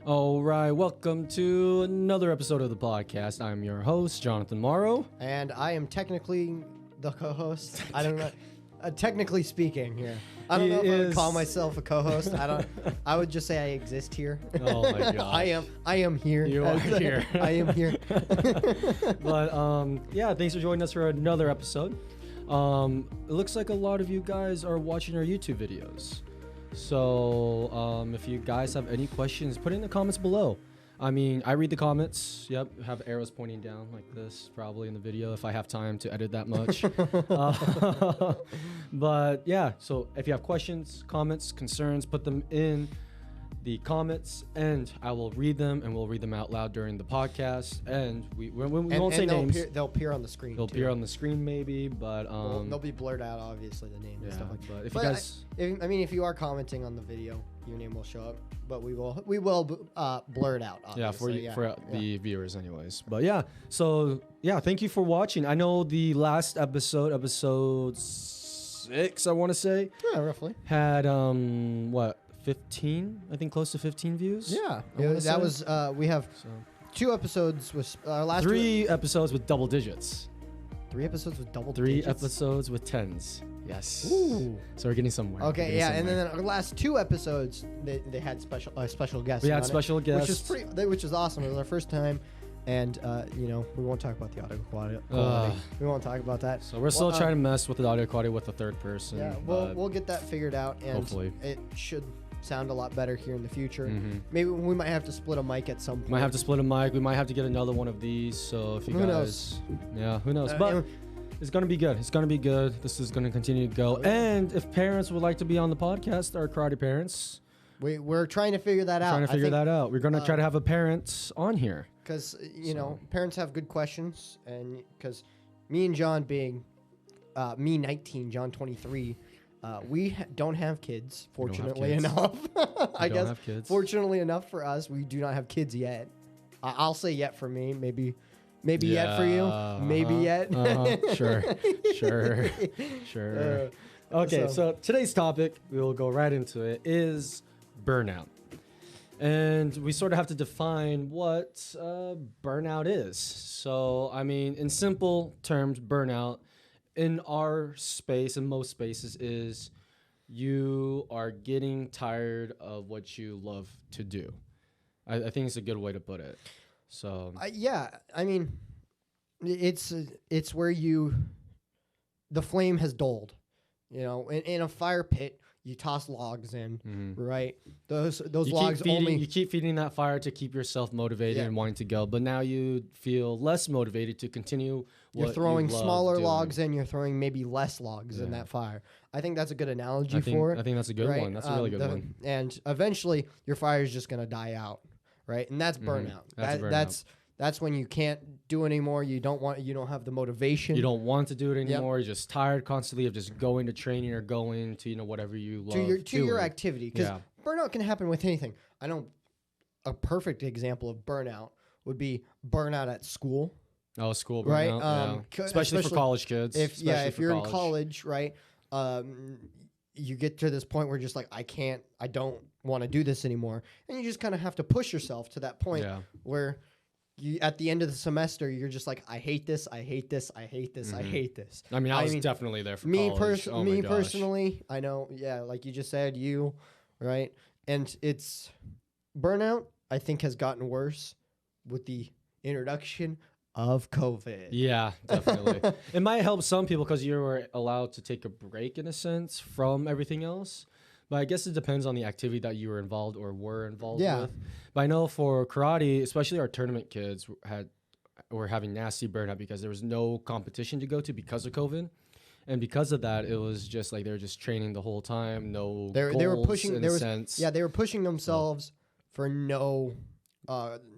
All right, welcome to another episode of the podcast. I'm your host, Jonathan Morrow. And I am technically the co-host. I don't know. Technically speaking here. I don't know if I would call myself a co-host. I would just say I exist here. Oh my gosh. I am here. You are here. I am here. But yeah, thanks for joining us for another episode. It looks like a lot of you guys are watching our YouTube videos. So if you guys have any questions, put it in the comments below. I mean, I read the comments. Yep, have arrows pointing down like this probably in the video if I have time to edit that much. But yeah, so if you have questions, comments, concerns, put them in the comments and I will read them and we'll read them out loud during the podcast. And we won't say names. They'll appear on the screen. They'll appear on the screen maybe, but they'll be blurred out, obviously, the name and stuff like that. But if you guys, if you are commenting on the video, your name will show up, but we will blur it out. Obviously. For the viewers, anyways. But yeah, so yeah, thank you for watching. I know the last episode 6, I want to say, roughly had 15, I think close to 15 views. Yeah, that was we have 2 episodes with our last 3 episodes with double digits. 3 episodes with double 3 digits? episodes with 10s. Yes. Ooh. So we're getting somewhere. Okay, yeah, and then our last 2 episodes they had special guests. We had special guests, which is awesome. It was our first time, and we won't talk about the audio quality. We won't talk about that. So we're still trying to mess with the audio quality with the third person. Yeah, we'll get that figured out, and hopefully it should sound a lot better here in the future. Mm-hmm. Maybe we might have to split a mic at some point. Might have to split a mic. We might have to get another one of these. So if you who guys, who knows? But it's gonna be good. It's gonna be good. This is gonna continue to go. And if parents would like to be on the podcast, our karate parents, we're trying to figure that out. We're gonna try to have a parent on here because parents have good questions, and because me and John being me 19, John 23. We don't have kids, fortunately enough. I guess, fortunately enough for us, we do not have kids yet. I'll say yet for me, maybe yet for you, maybe yet. Sure. Okay, so today's topic, we will go right into it, is burnout. And we sort of have to define what burnout is. So, I mean, in simple terms, burnout in our space, in most spaces, is you are getting tired of what you love to do. I think it's a good way to put it. So I mean, it's where the flame has dulled. In a fire pit, you toss logs in, right? Those logs you keep feeding that fire to keep yourself motivated and wanting to go, but now you feel less motivated to continue. You're throwing smaller logs in. You're throwing maybe less logs in that fire. I think that's a good analogy for it. I think that's a good one. That's a really good one. And eventually, your fire is just going to die out, right? And that's burnout. That's when you can't do anymore. You don't have the motivation. You don't want to do it anymore. You're just tired constantly of just going to training or going to whatever you love to your activity. Because burnout can happen with anything. I know a perfect example of burnout would be burnout at school. Oh, school burnout, right? Especially for college kids. If you're in college, right? You get to this point where you're just like, I don't want to do this anymore, and you just kind of have to push yourself to that point where. At the end of the semester, you're just like, I hate this, I hate this, I hate this, I hate this. I mean, I was definitely there for college. Me personally, I know, like you just said, right? And it's burnout, I think, has gotten worse with the introduction of COVID. Yeah, definitely. It might help some people because you were allowed to take a break, in a sense, from everything else. But I guess it depends on the activity that you were involved with. But I know for karate, especially our tournament kids were having nasty burnout because there was no competition to go to because of COVID. And because of that, it was just like they were just training the whole time, no goals they were pushing themselves for no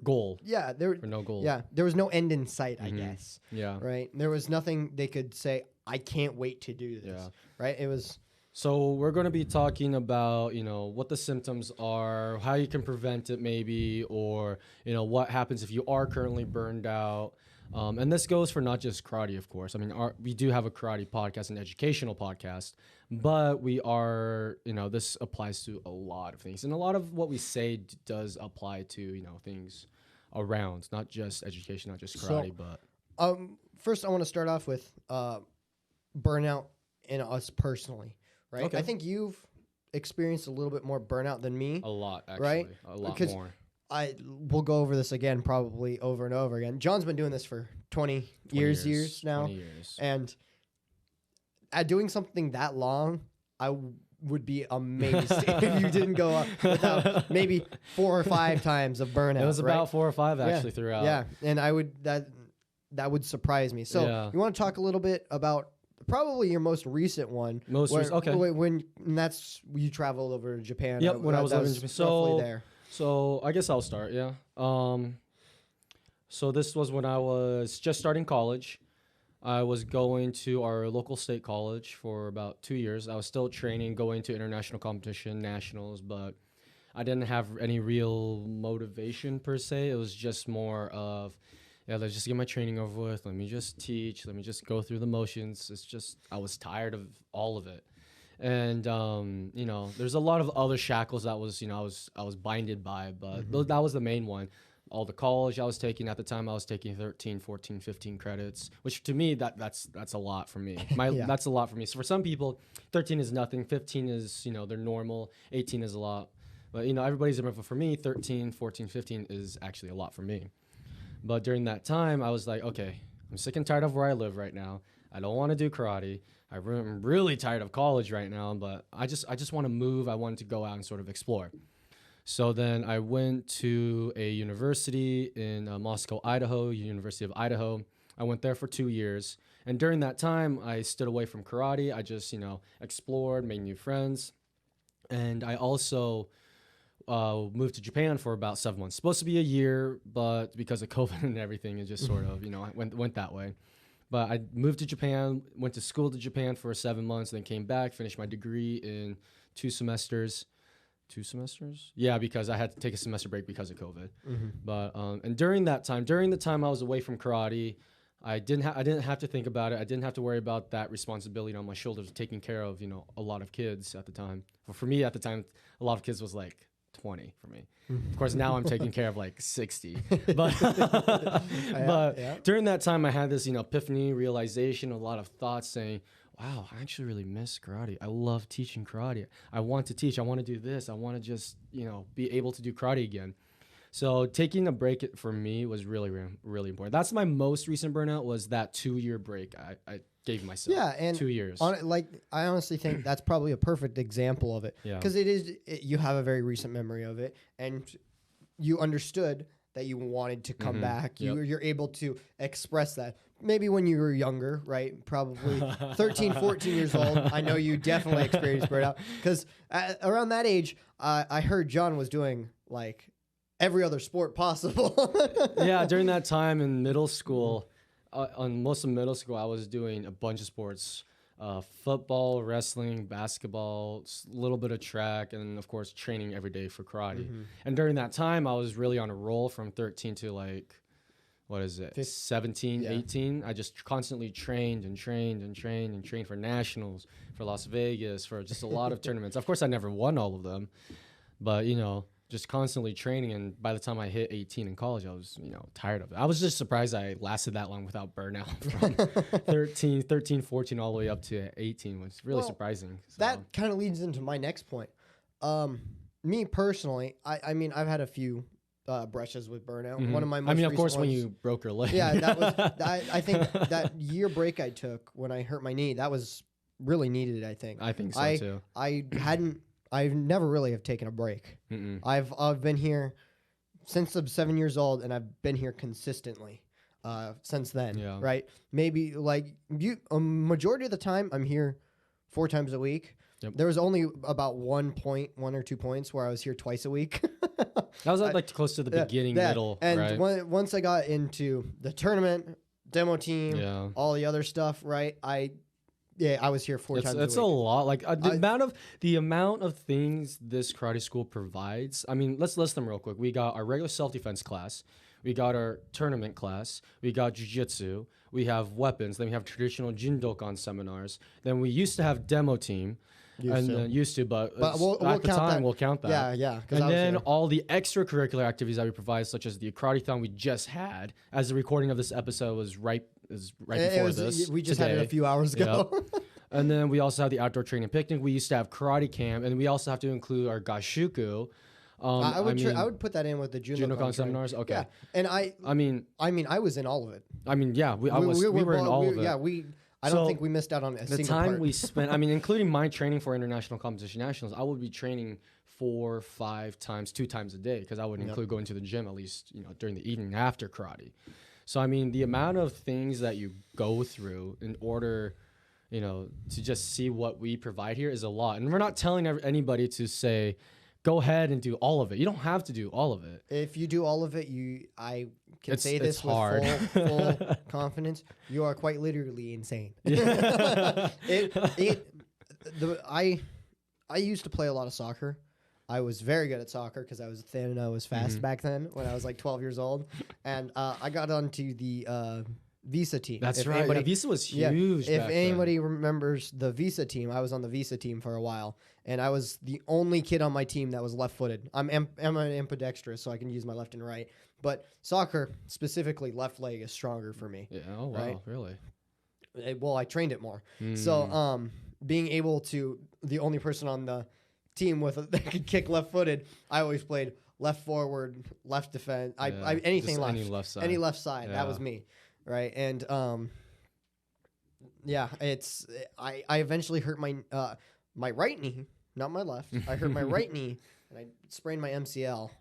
goal. Yeah, for no goal. Yeah, there was no end in sight, I guess. Yeah. Right? There was nothing they could say, I can't wait to do this. Yeah. Right? It was... So we're going to be talking about, what the symptoms are, how you can prevent it maybe, or, what happens if you are currently burned out. And this goes for not just karate, of course. I mean, we do have a karate podcast, an educational podcast, but we are, this applies to a lot of things. And a lot of what we say does apply to, things around, not just education, not just karate, but. First, I want to start off with burnout in us personally, right? Okay. I think you've experienced a little bit more burnout than me. A lot, actually. Right? A lot more. We'll go over this again, probably over and over again. John's been doing this for 20 years now. 20 years. And at doing something that long, I would be amazed if you didn't go up without maybe 4 or 5 times of burnout. It was about 4 or 5 actually throughout. Yeah, and that would surprise me. So you want to talk a little bit about probably your most recent one. Okay. When that's you traveled over to Japan. Yep, when I was living in Japan. So there. So I guess I'll start, yeah. So this was when I was just starting college. I was going to our local state college for about 2 years. I was still training, going to international competition, nationals, but I didn't have any real motivation per se. It was just more of, let's just get my training over with. Let me just teach. Let me just go through the motions. It's just, I was tired of all of it. And there's a lot of other shackles that was I was binded by, but that was the main one. All the college I was taking at the time, I was taking 13, 14, 15 credits, which to me that's a lot for me. That's a lot for me. So for some people, 13 is nothing, 15 is they're normal, 18 is a lot, but everybody's different. But for me, 13, 14, 15 is actually a lot for me. But during that time, I was like, okay, I'm sick and tired of where I live right now. I don't want to do karate. I'm really tired of college right now, but I just want to move. I wanted to go out and sort of explore. So then I went to a university in Moscow, Idaho, University of Idaho. I went there for 2 years. And during that time, I stood away from karate. I just, explored, made new friends. And I also moved to Japan for about 7 months. Supposed to be a year, but because of COVID and everything, it just sort of, went that way. But I moved to Japan, went to school to Japan for 7 months, then came back, finished my degree in 2 semesters. 2 semesters? Yeah, because I had to take a semester break because of COVID. But and during the time I was away from karate, I didn't have to think about it. I didn't have to worry about that responsibility on my shoulders, taking care of a lot of kids at the time. For me at the time, a lot of kids was like 20 for me. Of course, now I'm taking care of like 60. But during that time, I had this epiphany, realization, a lot of thoughts saying, wow, I actually really miss karate. I love teaching karate. I want to teach. I want to do this. I want to just, be able to do karate again. So taking a break for me was really, really important. That's my most recent burnout, was that 2-year break I gave myself. Yeah, and 2 years. I honestly think that's probably a perfect example of it. Yeah. Because you have a very recent memory of it, and you understood that you wanted to come back. You're able to express that. Maybe when you were younger, right? Probably 13, 14 years old. I know you definitely experienced burnout. Because around that age, I heard John was doing like every other sport possible. Yeah, during that time in middle school, on most of middle school, I was doing a bunch of sports. Football, wrestling, basketball, a little bit of track, and of course training every day for karate. And during that time, I was really on a roll from 13 to like, 17, 18. I just constantly trained for nationals, for Las Vegas, for just a lot of tournaments. Of course, I never won all of them, but just constantly training. And by the time I hit 18 in college, I was, tired of it. I was just surprised I lasted that long without burnout from 13, 14, all the way up to 18, which is really surprising. So. That kind of leads into my next point. Me personally, I mean, I've had a few brushes with burnout. One of my most of course, ones, when you broke your leg. Yeah, that was, I think that year break I took when I hurt my knee, that was really needed, I think. I think so, too. I've never really have taken a break. I've been here since I'm 7 years old, and I've been here consistently since then. Yeah. Right? Maybe like a majority of the time I'm here 4 times a week. Yep. There was only about 1 or 2 points where I was here twice a week. That was like close to the beginning, middle, and right? Once I got into the tournament, demo team, all the other stuff, right? I was here 4 times a week. It's a lot. Like the amount of things this karate school provides. I mean, let's list them real quick. We got our regular self-defense class. we got our tournament class, we got jiu-jitsu, we have weapons, then we have traditional Jindokan seminars, then we used to have demo team, but we'll at the count time that. we'll count that. Yeah. And then all the extracurricular activities that we provide, such as the karate-thon we just had, as the recording of this episode was right before this. We just had it a few hours ago. Yep. And then we also have the outdoor training picnic. We used to have karate camp, and we also have to include our gashuku. I would put that in with the Junokan seminars. Okay. Yeah. And I mean, I was in all of it. I mean, yeah, we were in all of it. Yeah, I don't think we missed out on a single part. The time we spent, I mean, including my training for international competition nationals, I would be training 4, 5 times, 2 times a day, because I would include going to the gym at least, during the evening after karate. So I mean, the amount of things that you go through in order, to just see what we provide here is a lot. And we're not telling anybody to say, go ahead and do all of it. You don't have to do all of it. If you do all of it, I can say this with hard. full confidence. You are quite literally insane. I used to play a lot of soccer. I was very good at soccer because I was thin and I was fast back then when I was like 12 years old. And I got onto the Visa team. That's right. But Visa was huge. If anybody remembers the Visa team, I was on the Visa team for a while, and I was the only kid on my team that was left-footed. I'm an ambidextrous, so I can use my left and right. But soccer, specifically left leg, is stronger for me. Yeah. Oh wow. Right? Really? Well, I trained it more. So being able to, the only person on the team that could kick left-footed, I always played left forward, left defense. Anything left. Any left side. Yeah. That was me. Right. And I eventually hurt my right knee, not my left. I hurt my right knee, and I sprained my MCL,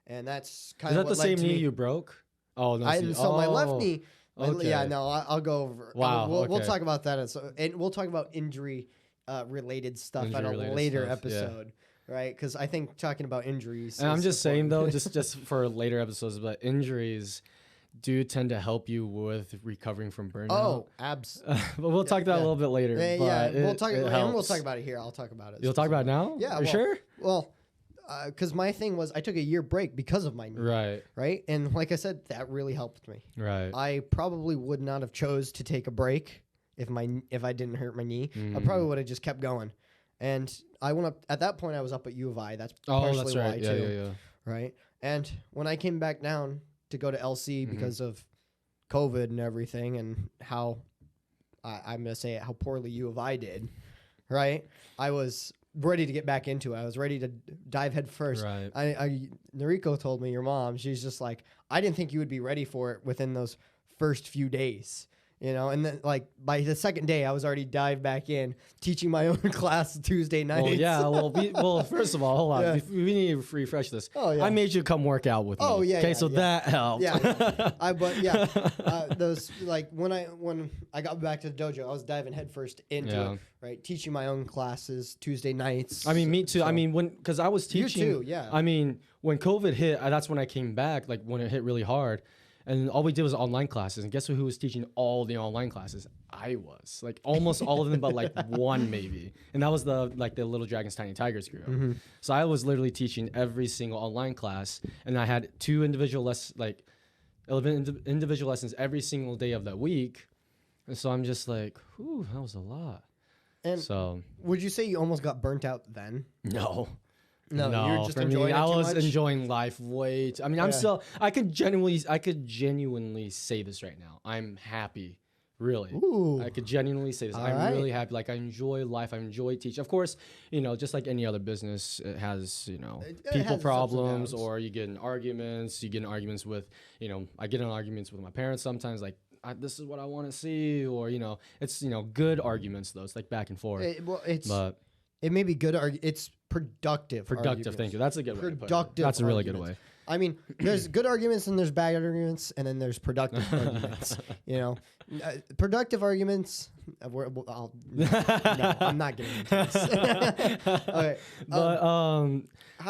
and that's kind of what led to me. Is that the same knee you broke? Oh, no. My left knee. Okay. Yeah, no, I'll go over. Wow. We'll talk about that. And we'll talk about injury related stuff at a later episode. Yeah. Right? Because I think talking about injuries. And I'm just saying, though, just for later episodes, but injuries do tend to help you with recovering from burnout. Oh, abs. But we'll talk about that a little bit later. We'll talk about it here. I'll talk about it. You'll talk about it now? Yeah. Are you sure? Well, because my thing was I took a year break because of my knee. Right. Right. And like I said, that really helped me. Right. I probably would not have chose to take a break if I didn't hurt my knee. I probably would have just kept going. And I went up at that point. I was up at U of I. That's partially why too. Yeah. Right. And when I came back down to go to LC because of COVID and everything, and how I'm gonna say it, how poorly U of I did, right? I was ready to get back into it. I was ready to dive head first. Right. Noriko told me, your mom, she's just like, I didn't think you would be ready for it within those first few days. And then like by the second day, I was already dived back in, teaching my own class Tuesday nights. Well, yeah. Well, first of all, hold on. Yeah. We need to refresh this. Oh, yeah. I made you come work out with me. Oh, yeah. Okay, so that helped. Yeah. Those like when I got back to the dojo, I was diving headfirst into it, right? Teaching my own classes Tuesday nights. I mean, me too. So, I mean, because I was teaching. You too, yeah. I mean, when COVID hit, that's when I came back. Like when it hit really hard. And all we did was online classes. And guess who was teaching all the online classes? I was. Like almost all of them, but like one maybe. And that was the Little Dragons Tiny Tigers group. Mm-hmm. So I was literally teaching every single online class. And I had 2 individual individual lessons every single day of that week. And so I'm just like, whew, that was a lot. And so would you say you almost got burnt out then? No. No, you were just enjoying it too I was much? enjoying life way too. I mean, I could genuinely say this right now. I'm happy, really. Ooh. I could genuinely say this. I'm really happy. Like I enjoy life. I enjoy teaching. Of course, just like any other business, it has, people problems, or you get in arguments. You get in arguments with, I get in arguments with my parents sometimes, like, this is what I want to see, or, it's, good arguments though. It's like back and forth. It may be good. It's productive. Productive. Thank you. That's a good way. Productive. That's a really good way. I mean, there's good arguments and there's bad arguments, and then there's productive arguments. Productive arguments. No, I'm not getting into this. Okay. But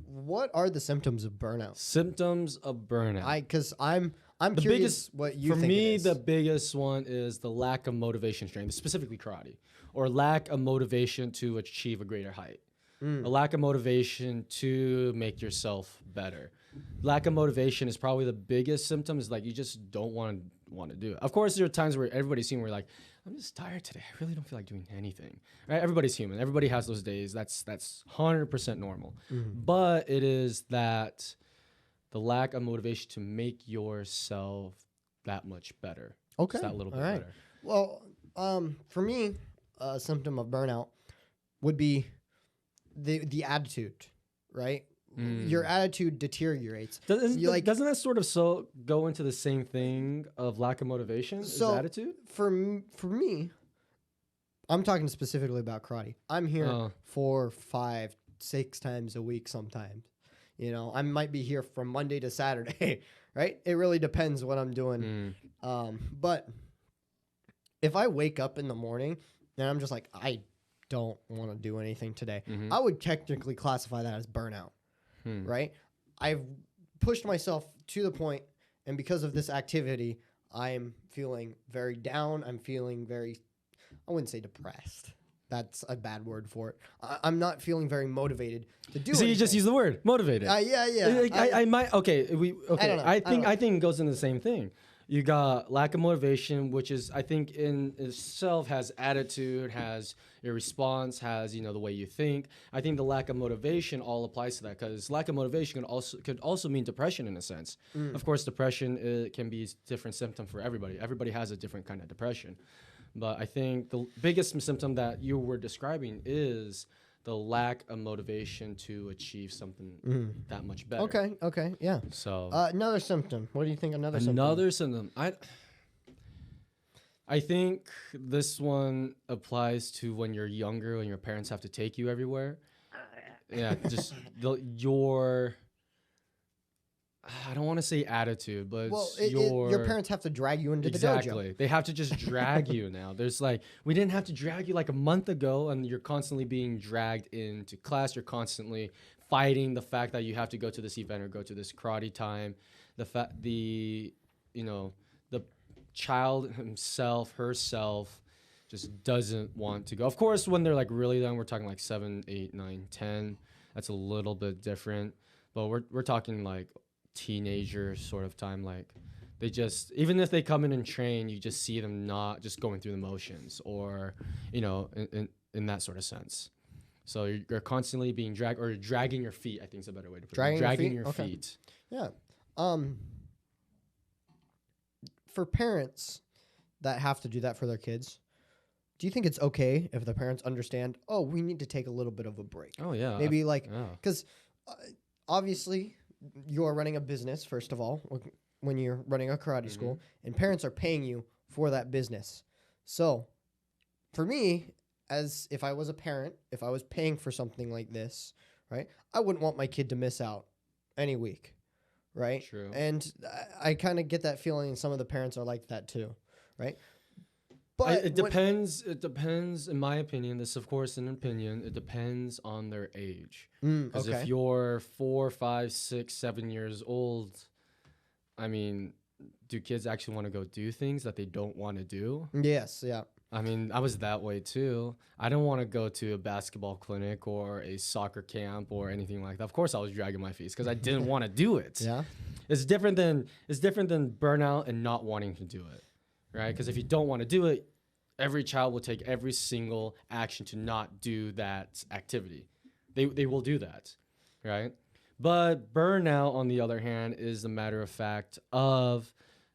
what are the symptoms of burnout? Symptoms of burnout. Because I'm curious what you think. For me, it is. the biggest one is the lack of motivation strength, specifically karate, or lack of motivation to achieve a greater height. A lack of motivation to make yourself better. lack of motivation is probably the biggest symptom. Is like you just don't want to do it. Of course, there are times where everybody's human. Where like, I'm just tired today. I really don't feel like doing anything. Right? Everybody's human. Everybody has those days. That's 100% normal. But it is that the lack of motivation to make yourself that much better. Okay. Just that little bit All right. better. Well, for me, a symptom of burnout would be the attitude, right? Your attitude deteriorates. Doesn't that sort of go into the same thing of lack of motivation? So is attitude? For me, I'm talking specifically about karate. I'm here 4, 5, 6 times a week sometimes. You know, I might be here from Monday to Saturday, right? It really depends what I'm doing. But if I wake up in the morning and I'm just like, I don't want to do anything today, I would technically classify that as burnout. Right? I've pushed myself to the point, and because of this activity, I'm feeling very down. I'm feeling very, I wouldn't say depressed. That's a bad word for it. I'm not feeling very motivated to do. So you just use the word motivated. Yeah. I might. Okay. I don't know. I think it goes into the same thing. You got lack of motivation, which is, I think, in itself has attitude, has your response, has the way you think. I think the lack of motivation all applies to that, because lack of motivation could also mean depression in a sense. Of course, depression can be a different symptom for everybody. Everybody has a different kind of depression, but I think the biggest symptom that you were describing is the lack of motivation to achieve something that much better. Okay, yeah. So another symptom. What do you think? Another symptom. I think this one applies to when you're younger, when your parents have to take you everywhere. Yeah, just your. I don't want to say attitude, but your parents have to drag you into the dojo. Exactly. They have to just drag you now. There's like, we didn't have to drag you like a month ago, and you're constantly being dragged into class. You're constantly fighting the fact that you have to go to this event or go to this karate time. The child himself, herself, just doesn't want to go. Of course, when they're like really young, we're talking like 7, 8, 9, 10. That's a little bit different, but we're talking like teenager sort of time. Like they just, even if they come in and train, you just see them not just going through the motions, or in that sort of sense. So you're constantly being dragged, or dragging your feet, I think is a better way to put it. Dragging your feet. Yeah. For parents that have to do that for their kids, do you think it's okay if the parents understand, oh, we need to take a little bit of a break? Oh, yeah. Maybe because obviously you're running a business, first of all, when you're running a karate school, and parents are paying you for that business. So for me, as if I was a parent, if I was paying for something like this, right, I wouldn't want my kid to miss out any week. Right? True. And I kind of get that feeling some of the parents are like that too, right? But it depends. It depends, in my opinion. This, of course, an opinion. It depends on their age. Because if you're 4, 5, 6, 7 years old, I mean, do kids actually want to go do things that they don't want to do? Yes, yeah. I mean, I was that way too. I didn't want to go to a basketball clinic or a soccer camp or anything like that. Of course, I was dragging my feet because I didn't want to do it. Yeah, it's different than burnout and not wanting to do it, right? Because if you don't want to do it, every child will take every single action to not do that activity. They will do that, right? But burnout, on the other hand, is a matter of fact of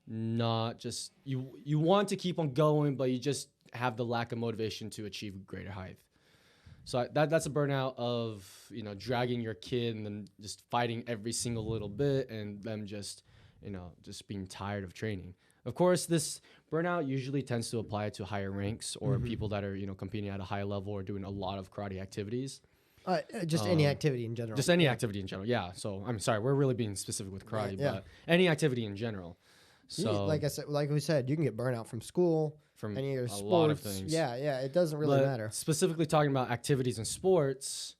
not just you want to keep on going, but you just have the lack of motivation to achieve greater height. So that's a burnout of dragging your kid and then just fighting every single little bit, and them just being tired of training. Of course, this burnout usually tends to apply to higher ranks or people that are competing at a high level or doing a lot of karate activities. Just any activity in general. Just any activity in general. Yeah. So I'm sorry, we're really being specific with karate, but any activity in general. So like we said, you can get burnout from school, from any of your a lot of things. Yeah, it doesn't really matter. Specifically talking about activities in sports,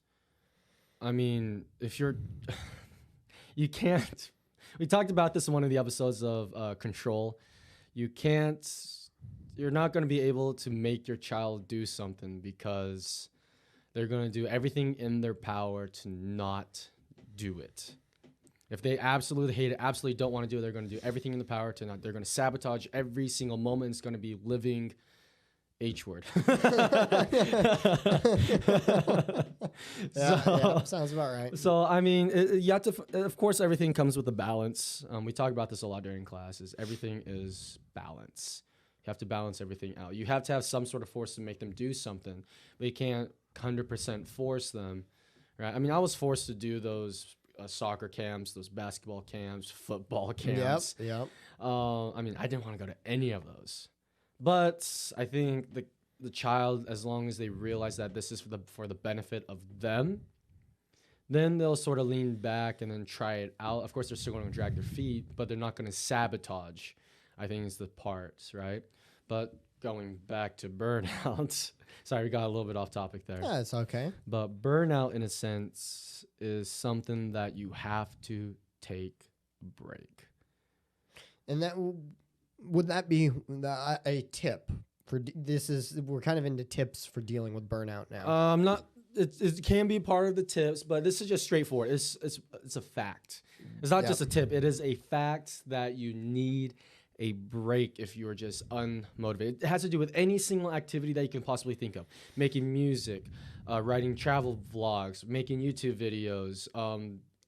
I mean, if you're, you can't. We talked about this in one of the episodes of Control. You're not going to be able to make your child do something because they're going to do everything in their power to not do it. If they absolutely hate it, absolutely don't want to do it, they're going to do everything in the power to not. They're going to sabotage every single moment. It's going to be living H word. Yeah, sounds about right. So I mean, you have to. Of course, everything comes with a balance. We talk about this a lot during classes. Everything is balance. You have to balance everything out. You have to have some sort of force to make them do something, but you can't 100% force them, right? I mean, I was forced to do those soccer camps, those basketball camps, football camps. Yep. I mean, I didn't want to go to any of those, but I think the child, as long as they realize that this is for the benefit of them, then they'll sort of lean back and then try it out. Of course, they're still going to drag their feet, but they're not going to sabotage, I think, is the part, right? But going back to burnout, sorry, we got a little bit off topic there. Yeah, it's okay. But burnout, in a sense, is something that you have to take a break. And that would that be a tip for we're kind of into tips for dealing with burnout now. Not. It can be part of the tips, but this is just straightforward. It's a fact. It's not just a tip. It is a fact that you need a break if you're just unmotivated. It has to do with any single activity that you can possibly think of. Making music, writing travel vlogs, making YouTube videos,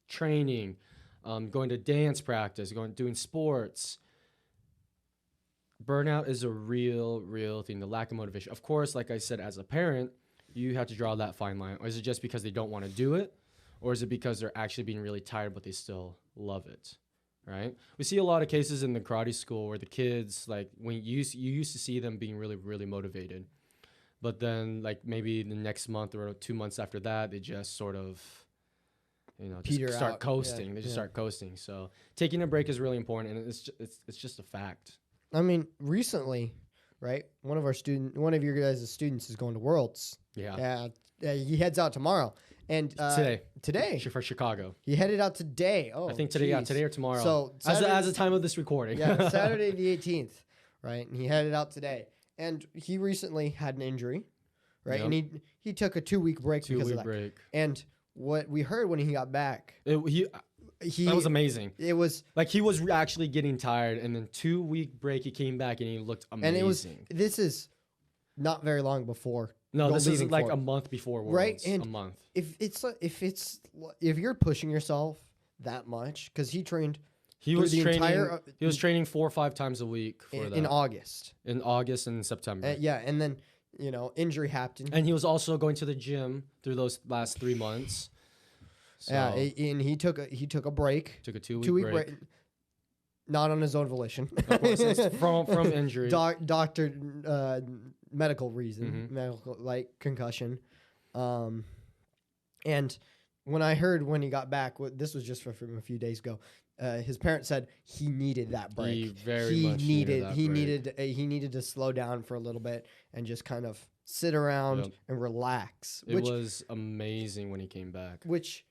training, going to dance practice, doing sports. Burnout is a real thing, the lack of motivation. Of course, like I said, as a parent, you have to draw that fine line. Or is it just because they don't want to do it? Or is it because they're actually being really tired, but they still love it? Right? We see a lot of cases in the karate school where the kids, like, when you used to see them being really motivated, but then, like, maybe the next month or 2 months after that, they just sort of, just start coasting. Yeah, they just start coasting. So taking a break is really important, and it's just a fact. I mean, recently, right? One of your guys' students is going to Worlds. Yeah. He heads out tomorrow. And today for Chicago. He headed out today. Oh, I think today. Geez. Yeah, today or tomorrow. So as the time of this recording. Yeah, Saturday the 18th, right? And he headed out today. And he recently had an injury, right? Yep. And he took a 2-week break because of that. Break. And what we heard when he got back, that was amazing. It was like he was actually getting tired, and then 2-week break he came back and he looked amazing. And this is not very long before. No, this is like a month before Worlds. Right? And a month. If you're pushing yourself that much, because he trained. He was training 4 or 5 times a week in August. In August and September. And then injury happened. And he was also going to the gym through those last 3 months. So. Yeah, and he took a break. Took a 2-week break. Not on his own volition. Of course, it's from injury. Doctor, medical reason, medical, like concussion. And when I heard when he got back, this was just from a few days ago. His parents said he needed that break. He needed to slow down for a little bit and just kind of sit around and relax. It was amazing when he came back. Which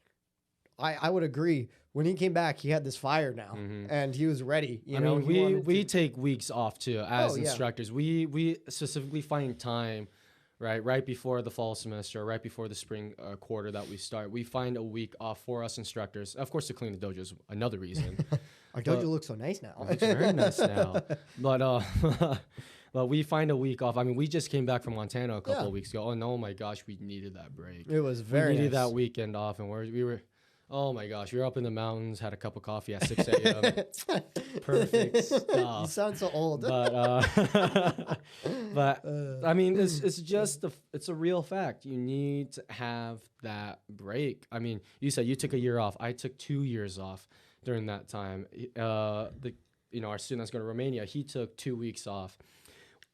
I would agree. When he came back, he had this fire now, and he was ready. We take weeks off too as instructors. We specifically find time, right before the fall semester, right before the spring quarter that we start. We find a week off for us instructors. Of course, to clean the dojo is another reason. Our dojo looks so nice now. It looks very nice now, but we find a week off. I mean, we just came back from Montana a couple of weeks ago. Oh my gosh, we needed that break. It was very. We needed that weekend off, and we were. Oh my gosh, we were up in the mountains, had a cup of coffee at 6 a.m. Perfect stuff. You sound so old. But I mean, it's a real fact. You need to have that break. I mean, you said you took a year off. I took 2 years off during that time. Our student that's going to Romania, he took 2 weeks off.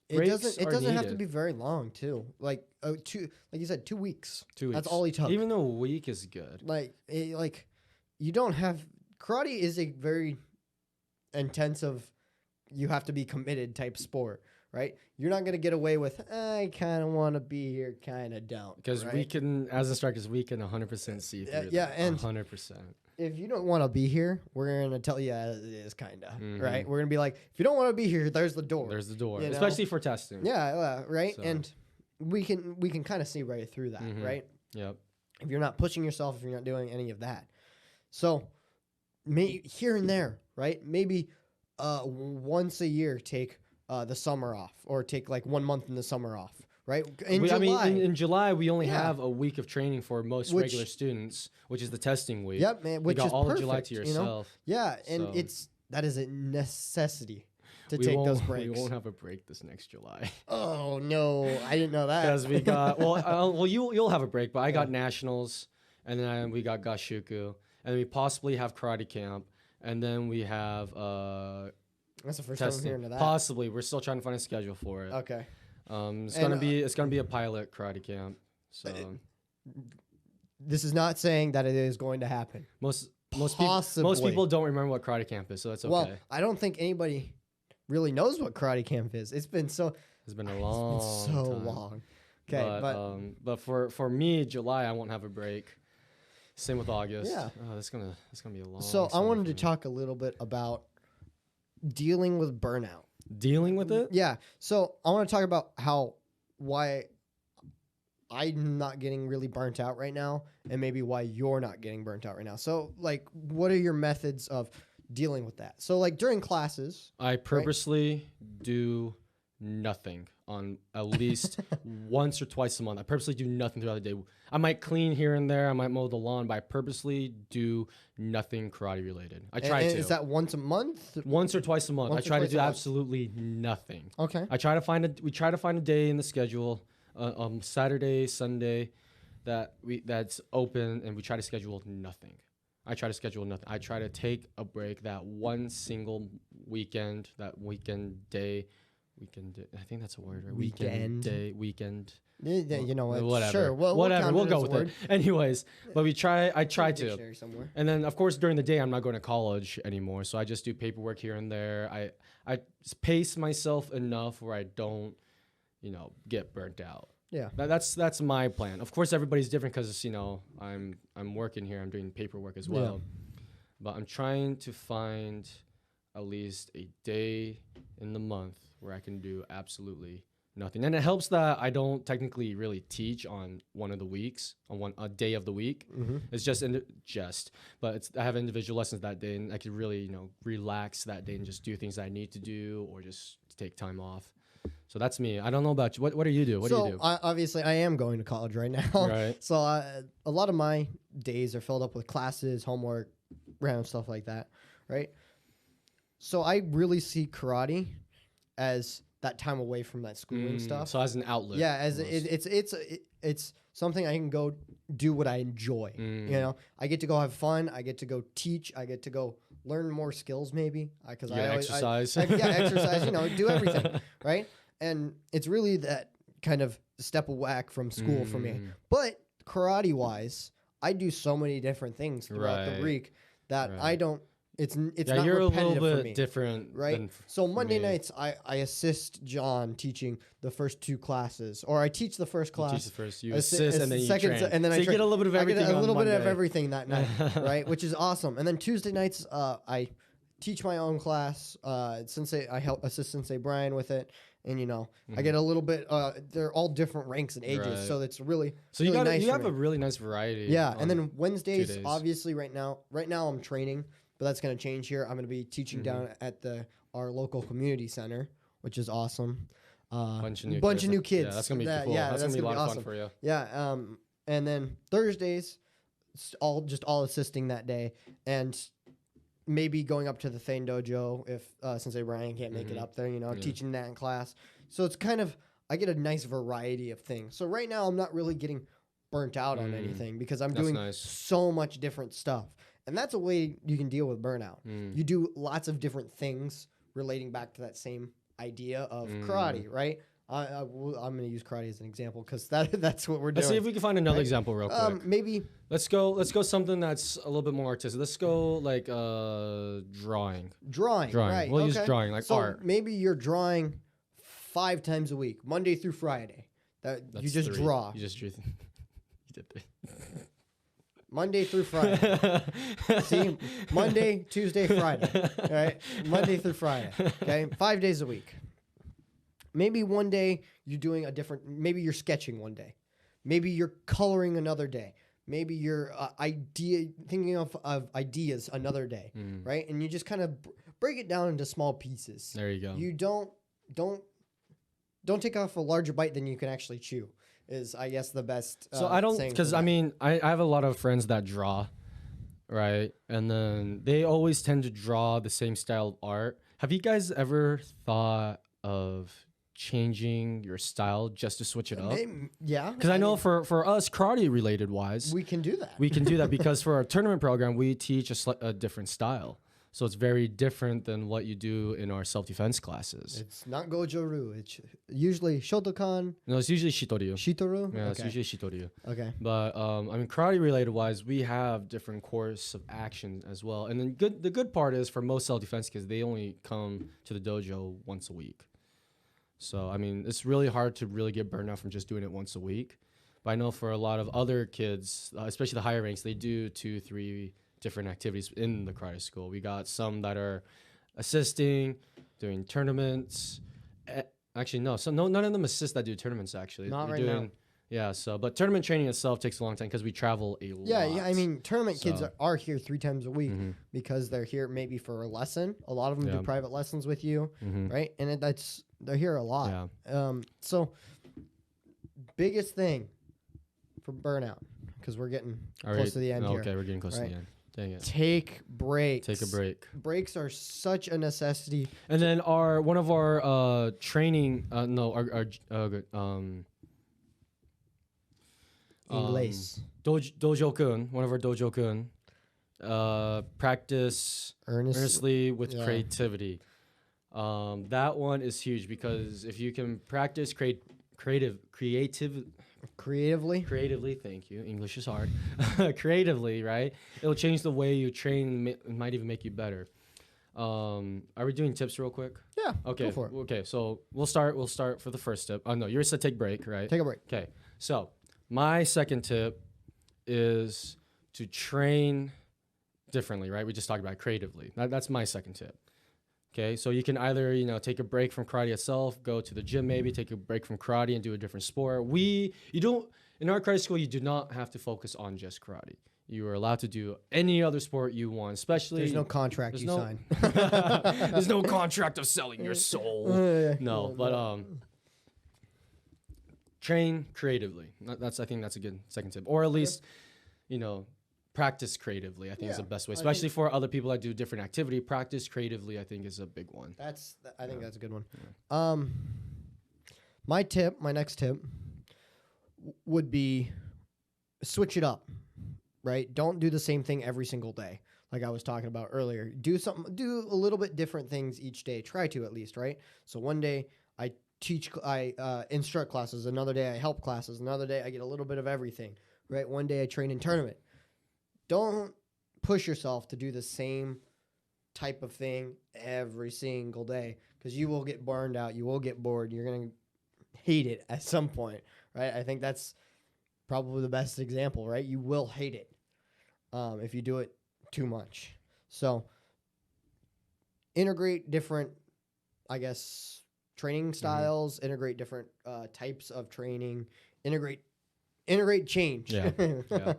It doesn't have to be very long too. Like you said, 2 weeks. 2 weeks. That's all he took. Even a week is good. You don't have karate is a very intensive. You have to be committed type sport, right? You're not gonna get away with I kind of want to be here, kind of don't. Because we can, as instructors, we can 100% see through. And 100%. If you don't want to be here, we're going to tell you as it is, kind of, right? We're going to be like, if you don't want to be here, there's the door. There's the door, especially for testing. Yeah, right? So. And we can kind of see right through that, right? Yep. If you're not pushing yourself, if you're not doing any of that. So here and there, right? Maybe once a year take the summer off, or take like 1 month in the summer off, right? In July, we only have a week of training for most regular students, which is the testing week. Yep, man. Which you got is all perfect, of July to yourself. Yeah, and that is a necessity to take those breaks. We won't have a break this next July. Oh no, I didn't know that. Because we got you'll have a break, but I got nationals, and then we got Gashuku, and we possibly have karate camp, and then we have that's the first time I'm hearing of that. Possibly, we're still trying to find a schedule for it. Okay. It's gonna be a pilot karate camp. So this is not saying that it is going to happen. Most people don't remember what karate camp is, so that's okay. Well, I don't think anybody really knows what karate camp is. It's been a long time. Okay, but for me, July I won't have a break. Same with August. Yeah. Oh, that's gonna be a long. So I wanted to talk a little bit about dealing with burnout. Dealing with it? Yeah. So I want to talk about why I'm not getting really burnt out right now, and maybe why you're not getting burnt out right now. So, like, what are your methods of dealing with that? So, like, during classes, I purposely do nothing on at least once or twice a month. I purposely do nothing throughout the day. I might clean here and there. I might mow the lawn, but I purposely do nothing karate related. I try to. Is that once a month? Once or twice a month. I try to do absolutely nothing. Okay. We try to find a day in the schedule, Saturday, Sunday, that's open, and we try to schedule nothing. I try to schedule nothing. I try to take a break that one single weekend, I think that's a word, right? Weekend. You know what? Whatever. Sure. Whatever. We'll go with it. Anyways, but I try to. Dictionary somewhere. And then, of course, during the day, I'm not going to college anymore, so I just do paperwork here and there. I pace myself enough where I don't, get burnt out. Yeah. That's my plan. Of course, everybody's different because I'm working here. I'm doing paperwork as well, but I'm trying to find at least a day in the month where I can do absolutely nothing. And it helps that I don't technically really teach on one of the weeks, on a day of the week. Mm-hmm. It's but I have individual lessons that day, and I can really, relax that day and just do things that I need to do or just take time off. So that's me. I don't know about you. What do you do? What do you do? Obviously, I am going to college right now. Right. So a lot of my days are filled up with classes, homework, random stuff like that, right? So I really see karate as that time away from that schooling stuff. So as an outlet. Yeah, as it's something I can go do what I enjoy. I get to go have fun. I get to go teach. I get to go learn more skills, maybe because exercise. Exercise. Do everything, right? And it's really that kind of step back from school for me. But karate wise, I do so many different things throughout the week that I don't. It's not you're repetitive a little bit for me, different, right? So Monday nights, I assist John teaching the first 2 classes, or I teach the first class. You teach the first, you assist, and then you train. And then you get a little bit of everything. I get a little bit of everything that night, right? Which is awesome. And then Tuesday nights, I teach my own class. I help assist Sensei Brian with it, and I get a little bit. They're all different ranks and ages, so it's really so really you have a really nice variety. Yeah, and then Wednesdays, obviously, right now I'm training. But that's going to change here. I'm going to be teaching down at our local community center, which is awesome. Bunch of new kids. Yeah, that's going to be cool. Yeah, that's going to be a lot awesome. of fun for you. Yeah. And then Thursdays, all assisting that day, and maybe going up to the Thane Dojo if Sensei Brian can't make it up there. Teaching that in class. So it's kind of I get a nice variety of things. So right now I'm not really getting burnt out on anything because I'm doing so much different stuff. And that's a way you can deal with burnout. You do lots of different things relating back to that same idea of karate, right? I'm going to use karate as an example because that's what we're doing. Let's see if we can find another example real quick. Maybe let's go something that's a little bit more artistic. Let's go like drawing. Drawing. Right? We'll use drawing like art. Maybe you're drawing 5 times a week, Monday through Friday. That's you just 3. Draw. You just drew. You did 3. Monday through Friday. See? Monday, Tuesday, Friday. All right? Monday through Friday. Okay? 5 days a week. Maybe one day you're doing maybe you're sketching one day. Maybe you're coloring another day. maybe you're thinking of ideas another day, right? And you just kind of break it down into small pieces. There you go. You don't take off a larger bite than you can actually chew. Is I guess the best. So I don't, because I mean I have a lot of friends that draw, right? And then they always tend to draw the same style of art. Have you guys ever thought of changing your style just to switch it up? Yeah. Because I know for us, karate related wise, we can do that. We can do that because for our tournament program, we teach a different style. So it's very different than what you do in our self-defense classes. It's not Gojo-ryu. It's usually Shotokan. No, it's usually Shitoryu. Shitoru? Yeah, okay. it's usually Shitoryu. Okay. But I mean, karate related wise, we have different course of action as well. And then the good part is for most self-defense kids, they only come to the dojo once a week. So I mean, it's really hard to really get burned out from just doing it once a week. But I know for a lot of other kids, especially the higher ranks, they do 2-3 different activities in the karate school. We got some that are assisting, doing tournaments. Actually, no. So none of them assist that do tournaments. Actually, not they're right doing, now. Yeah. So, but tournament training itself takes a long time because we travel a lot. Yeah. I mean, tournament kids are here 3 times a week because they're here maybe for a lesson. A lot of them do private lessons with you, right? And they're here a lot. Yeah. So biggest thing for burnout, because we're getting close to the end here. Okay, we're getting close to the end. Dang it. Take breaks. Take a break. Breaks are such a necessity. And then one of our training Inglés. Dojo-kun, one of our dojo-kun, practice earnestly with creativity. That one is huge because if you can practice creatively, thank you. English is hard. Creatively, right? It'll change the way you train. It might even make you better. Are we doing tips real quick? Yeah. Okay. Go for it. Okay. So we'll start for the first tip. Oh no, yours said take break, right? Take a break. Okay. So my second tip is to train differently, right? We just talked about creatively. That's my second tip. Okay, so you can either, take a break from karate itself, go to the gym maybe, take a break from karate and do a different sport. In our karate school, you do not have to focus on just karate. You are allowed to do any other sport you want, especially... There's no contract sign. There's no contract of selling your soul. No, but train creatively. I think that's a good second tip. Or at least, practice creatively, I think is the best way, especially for other people that do different activity. Practice creatively, I think, is a big one. I think that's a good one. Yeah. My next tip would be switch it up, right? Don't do the same thing every single day. Like I was talking about earlier, do a little bit different things each day. Try to at least, right? So one day I instruct classes, another day I help classes, another day I get a little bit of everything, right? One day I train in tournament. Don't push yourself to do the same type of thing every single day because you will get burned out. You will get bored. You're going to hate it at some point, right? I think that's probably the best example, right? You will hate it if you do it too much. So integrate different, training styles, integrate different types of training, integrate change. Yeah. Yeah.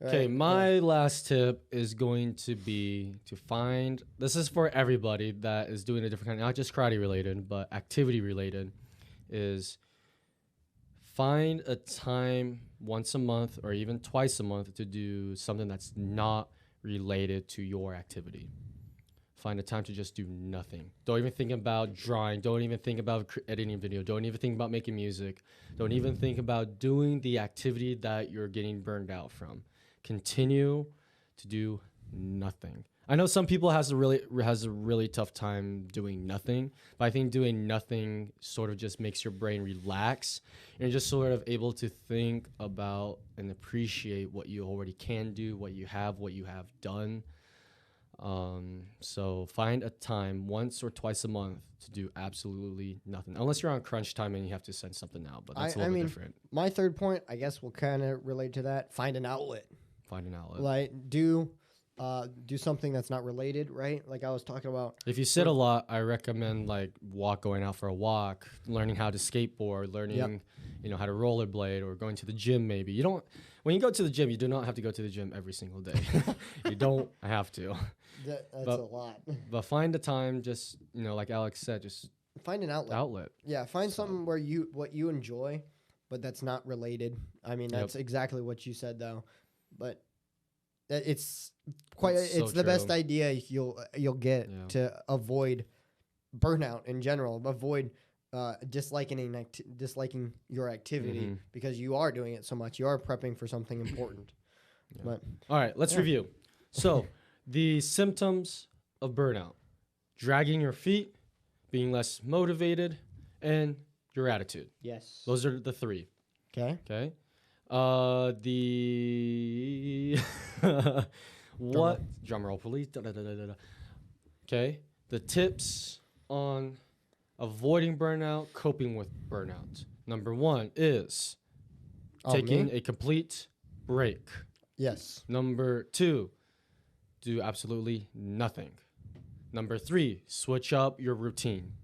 Okay, my last tip is going to be to find, this is for everybody that is doing a different kind, not just karate related, but activity related, is find a time once a month or even twice a month to do something that's not related to your activity. Find a time to just do nothing. Don't even think about drawing. Don't even think about editing video. Don't even think about making music. Don't even think about doing the activity that you're getting burned out from. Continue to do nothing. I know some people has a really tough time doing nothing, but I think doing nothing sort of just makes your brain relax and you're just sort of able to think about and appreciate what you already can do, what you have done. So find a time once or twice a month to do absolutely nothing, unless you're on crunch time and you have to send something out, but that's a little bit different. My third point, I guess, will kind of relate to that. Find an outlet. Find an outlet. Like do do something that's not related, right? Like I was talking about. If you sit a lot, I recommend like going out for a walk, learning how to skateboard, learning, how to rollerblade, or going to the gym. Maybe when you go to the gym, you do not have to go to the gym every single day. You don't have to. That's a lot. But find the time. Just like Alex said, just find an outlet. Yeah, find something where what you enjoy, but that's not related. I mean, that's exactly what you said though. But it's the best idea you'll get to avoid burnout in general. Avoid disliking your activity because you are doing it so much. You are prepping for something important. Yeah. But all right, let's review. So the symptoms of burnout: dragging your feet, being less motivated, and your attitude. Yes. Those are the three. Okay. Drum roll, please. Okay. The tips on avoiding burnout, coping with burnout. Number 1 is taking a complete break. Yes. Number 2, do absolutely nothing. Number 3, switch up your routine.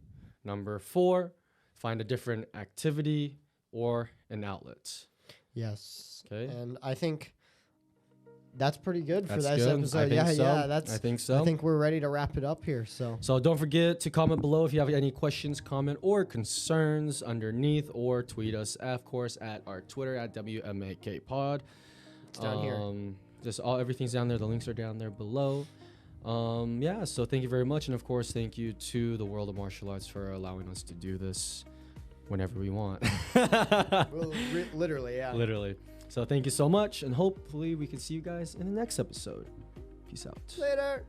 Number 4, find a different activity or an outlet. Yes. Okay. And I think that's pretty good for that episode. I think so. I think we're ready to wrap it up here. So don't forget to comment below if you have any questions, comment, or concerns underneath, or tweet us, of course, at our Twitter at WMAKPod. It's down here. Everything's down there. The links are down there below. So thank you very much. And of course, thank you to the World of Martial Arts for allowing us to do this whenever we want. Well, literally, yeah. Literally. So thank you so much, and hopefully we can see you guys in the next episode. Peace out. Later.